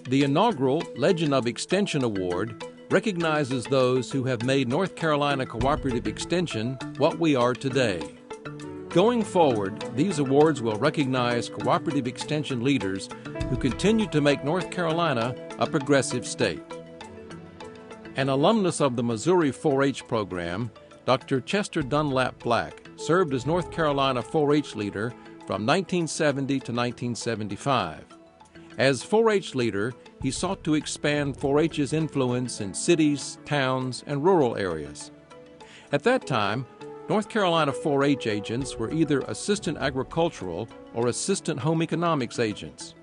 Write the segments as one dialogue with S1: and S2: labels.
S1: The inaugural Legend of Extension Award recognizes those who have made North Carolina Cooperative Extension what we are today. Going forward, these awards will recognize cooperative extension leaders who continue to make North Carolina a progressive state. An alumnus of the Missouri 4-H program, Dr. Chester Dunlap Black served as North Carolina 4-H leader from 1970 to 1975. As 4-H leader, he sought to expand 4-H's influence in cities, towns, and rural areas. At that time, North Carolina 4-H agents were either assistant agricultural or assistant home economics agents.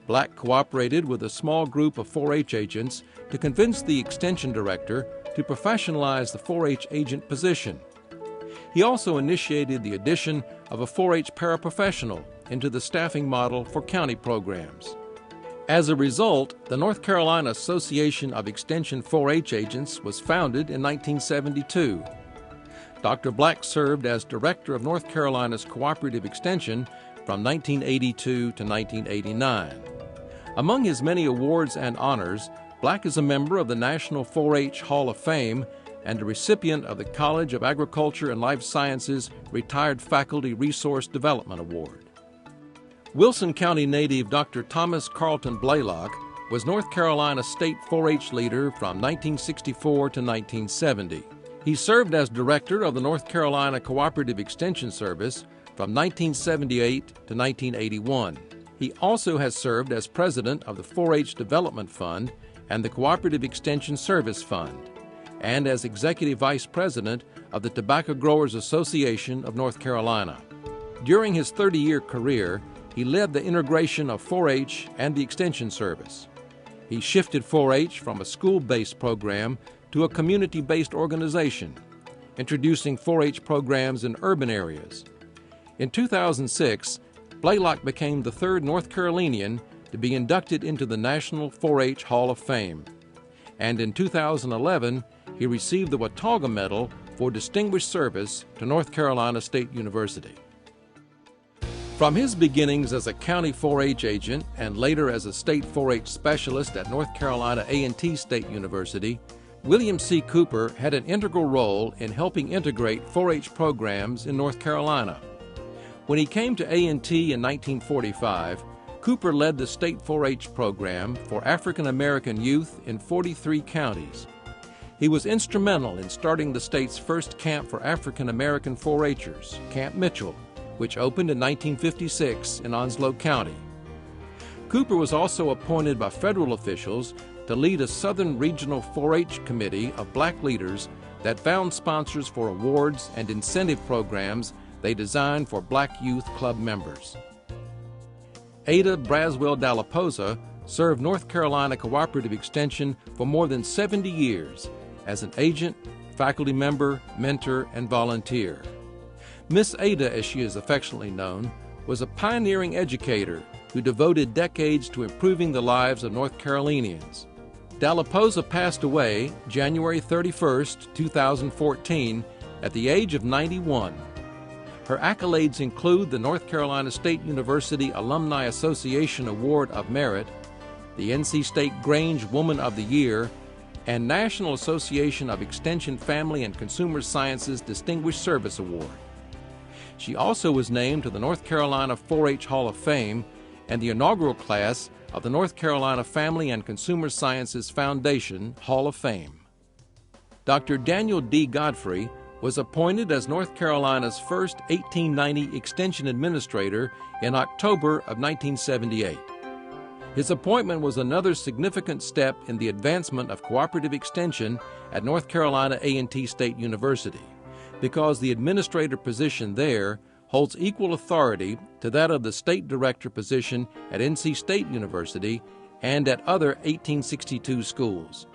S1: Black cooperated with a small group of 4-H agents to convince the extension director to professionalize the 4-H agent position. He also initiated the addition of a 4-H paraprofessional into the staffing model for county programs. As a result, the North Carolina Association of Extension 4-H agents was founded in 1972. Dr. Black served as director of North Carolina's Cooperative Extension from 1982 to 1989. Among his many awards and honors, Black is a member of the National 4-H Hall of Fame and a recipient of the College of Agriculture and Life Sciences Retired Faculty Resource Development Award. Wilson County native Dr. Thomas Carlton Blalock was North Carolina State 4-H leader from 1964 to 1970. He served as director of the North Carolina Cooperative Extension Service from 1978 to 1981. He also has served as president of the 4-H Development Fund and the Cooperative Extension Service Fund, and as executive vice president of the Tobacco Growers Association of North Carolina. During his 30-year career, he led the integration of 4-H and the Extension Service. He shifted 4-H from a school-based program to a community-based organization, introducing 4-H programs in urban areas. In 2006, Blalock became the third North Carolinian to be inducted into the National 4-H Hall of Fame. And in 2011, he received the Watauga Medal for Distinguished Service to North Carolina State University. From his beginnings as a county 4-H agent and later as a state 4-H specialist at North Carolina A&T State University, William C. Cooper had an integral role in helping integrate 4-H programs in North Carolina. When he came to A&T in 1945, Cooper led the state 4-H program for African American youth in 43 counties. He was instrumental in starting the state's first camp for African American 4-Hers, Camp Mitchell, which opened in 1956 in Onslow County. Cooper was also appointed by federal officials to lead a Southern Regional 4-H committee of black leaders that found sponsors for awards and incentive programs they designed for black youth club members. Ada Braswell Dalla Pozza served North Carolina Cooperative Extension for more than 70 years as an agent, faculty member, mentor, and volunteer. Miss Ada, as she is affectionately known, was a pioneering educator who devoted decades to improving the lives of North Carolinians. Dalla Pozza passed away January 31, 2014, at the age of 91. Her accolades include the North Carolina State University Alumni Association Award of Merit, the NC State Grange Woman of the Year, and National Association of Extension Family and Consumer Sciences Distinguished Service Award. She also was named to the North Carolina 4-H Hall of Fame and the inaugural class of the North Carolina Family and Consumer Sciences Foundation Hall of Fame. Dr. Daniel D. Godfrey was appointed as North Carolina's first 1890 Extension Administrator in October of 1978. His appointment was another significant step in the advancement of cooperative extension at North Carolina A&T State University, because the administrator position there holds equal authority to that of the state director position at NC State University and at other 1862 schools.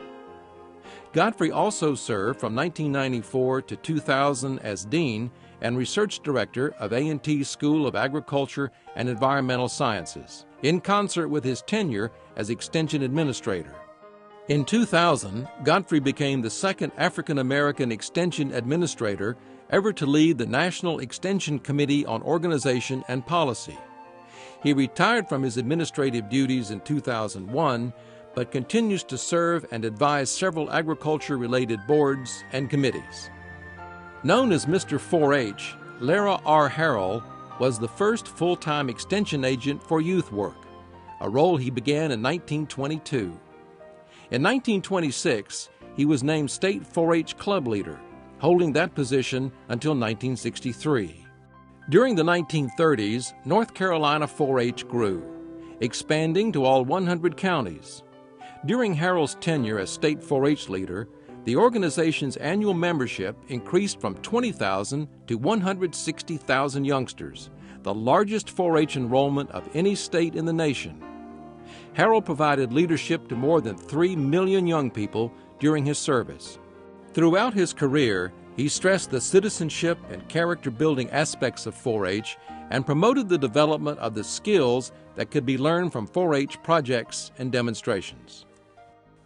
S1: Godfrey also served from 1994 to 2000 as Dean and Research Director of A&T School of Agriculture and Environmental Sciences, in concert with his tenure as Extension Administrator. In 2000, Godfrey became the second African American Extension Administrator ever to lead the National Extension Committee on Organization and Policy. He retired from his administrative duties in 2001, but continues to serve and advise several agriculture-related boards and committees. Known as Mr. 4-H, Lara R. Harrill was the first full-time extension agent for youth work, a role he began in 1922. In 1926, he was named State 4-H Club Leader, holding that position until 1963. During the 1930s, North Carolina 4-H grew, expanding to all 100 counties. During Harrill's tenure as State 4-H Leader, the organization's annual membership increased from 20,000 to 160,000 youngsters, the largest 4-H enrollment of any state in the nation. Harrill provided leadership to more than 3 million young people during his service. Throughout his career, he stressed the citizenship and character-building aspects of 4-H and promoted the development of the skills that could be learned from 4-H projects and demonstrations.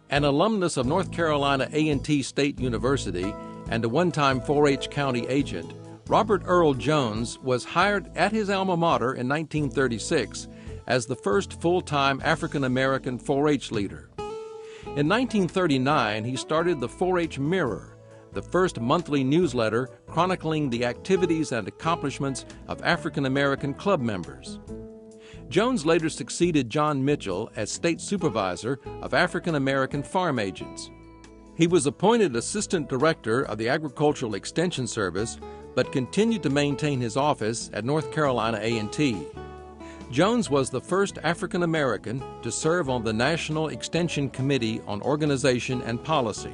S1: An alumnus of North Carolina A&T State University and a one-time 4-H county agent, Robert Earl Jones was hired at his alma mater in 1936 as the first full-time African-American 4-H leader. In 1939, he started the 4-H Mirror, the first monthly newsletter chronicling the activities and accomplishments of African-American club members. Jones later succeeded John Mitchell as State Supervisor of African-American Farm Agents. He was appointed Assistant Director of the Agricultural Extension Service, but continued to maintain his office at North Carolina A&T. Jones was the first African-American to serve on the National Extension Committee on Organization and Policy.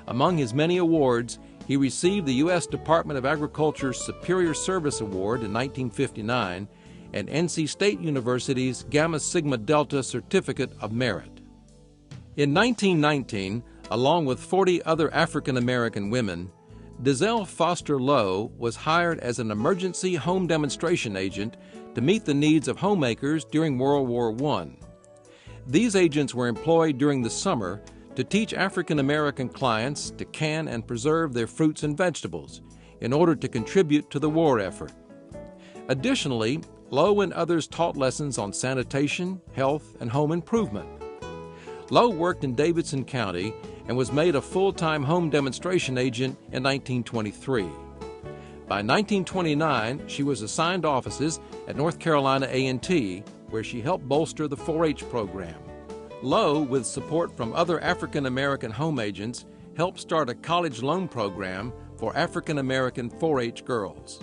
S1: Among his many awards, he received the U.S. Department of Agriculture's Superior Service Award in 1959 and NC State University's Gamma Sigma Delta Certificate of Merit. In 1919, along with 40 other African-American women, Dazelle Foster Lowe was hired as an emergency home demonstration agent to meet the needs of homemakers during World War I. These agents were employed during the summer to teach African-American clients to can and preserve their fruits and vegetables in order to contribute to the war effort. Additionally, Lowe and others taught lessons on sanitation, health, and home improvement. Lowe worked in Davidson County and was made a full-time home demonstration agent in 1923. By 1929, she was assigned offices at North Carolina A&T, where she helped bolster the 4-H program. Lowe, with support from other African-American home agents, helped start a college loan program for African-American 4-H girls.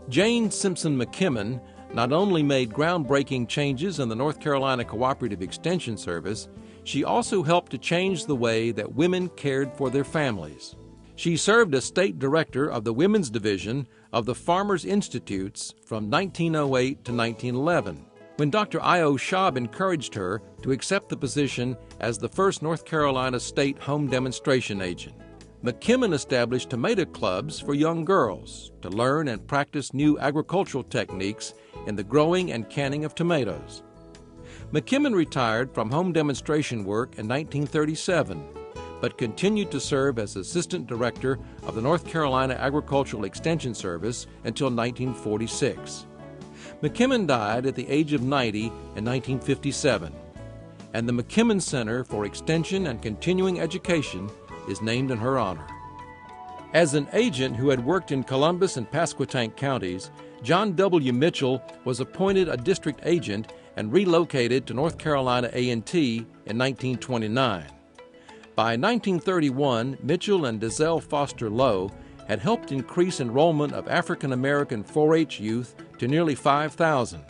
S1: Jane Simpson Mckimmon not only made groundbreaking changes in the North Carolina Cooperative Extension Service, she also helped to change the way that women cared for their families. She served as State Director of the Women's Division of the Farmers Institutes from 1908 to 1911, when Dr. I.O. Schaub encouraged her to accept the position as the first North Carolina State Home Demonstration Agent. Mckimmon established tomato clubs for young girls to learn and practice new agricultural techniques in the growing and canning of tomatoes. Mckimmon retired from home demonstration work in 1937, but continued to serve as Assistant Director of the North Carolina Agricultural Extension Service until 1946. Mckimmon died at the age of 90 in 1957, and the Mckimmon Center for Extension and Continuing Education is named in her honor. As an agent who had worked in Columbus and Pasquotank counties, John W. Mitchell was appointed a district agent and relocated to North Carolina A&T in 1929. By 1931, Mitchell and Dazelle Foster Lowe had helped increase enrollment of African-American 4-H youth to nearly 5,000.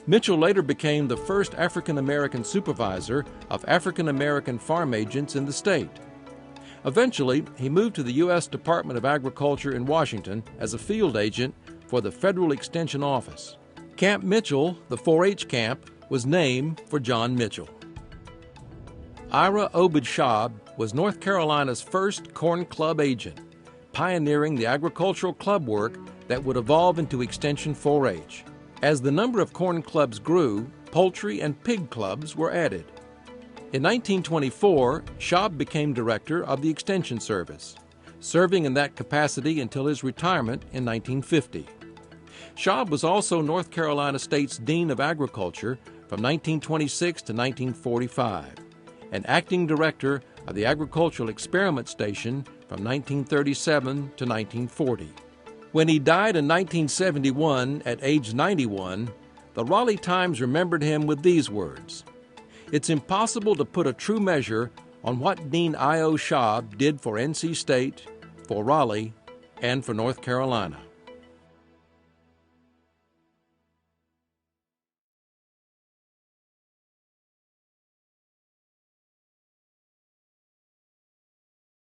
S1: Mitchell later became the first African-American supervisor of African-American farm agents in the state. Eventually, he moved to the U.S. Department of Agriculture in Washington as a field agent for the Federal Extension Office. Camp Mitchell, the 4-H camp, was named for John Mitchell. Ira Obed Schaub was North Carolina's first Corn Club agent, pioneering the agricultural club work that would evolve into Extension 4-H. As the number of corn clubs grew, poultry and pig clubs were added. In 1924, Schaub became director of the Extension Service, serving in that capacity until his retirement in 1950. Schaub was also North Carolina State's Dean of Agriculture from 1926 to 1945, and acting director of the Agricultural Experiment Station from 1937 to 1940. When he died in 1971 at age 91, the Raleigh Times remembered him with these words: "It's impossible to put a true measure on what Dean I.O. Schaub did for NC State, for Raleigh, and for North Carolina."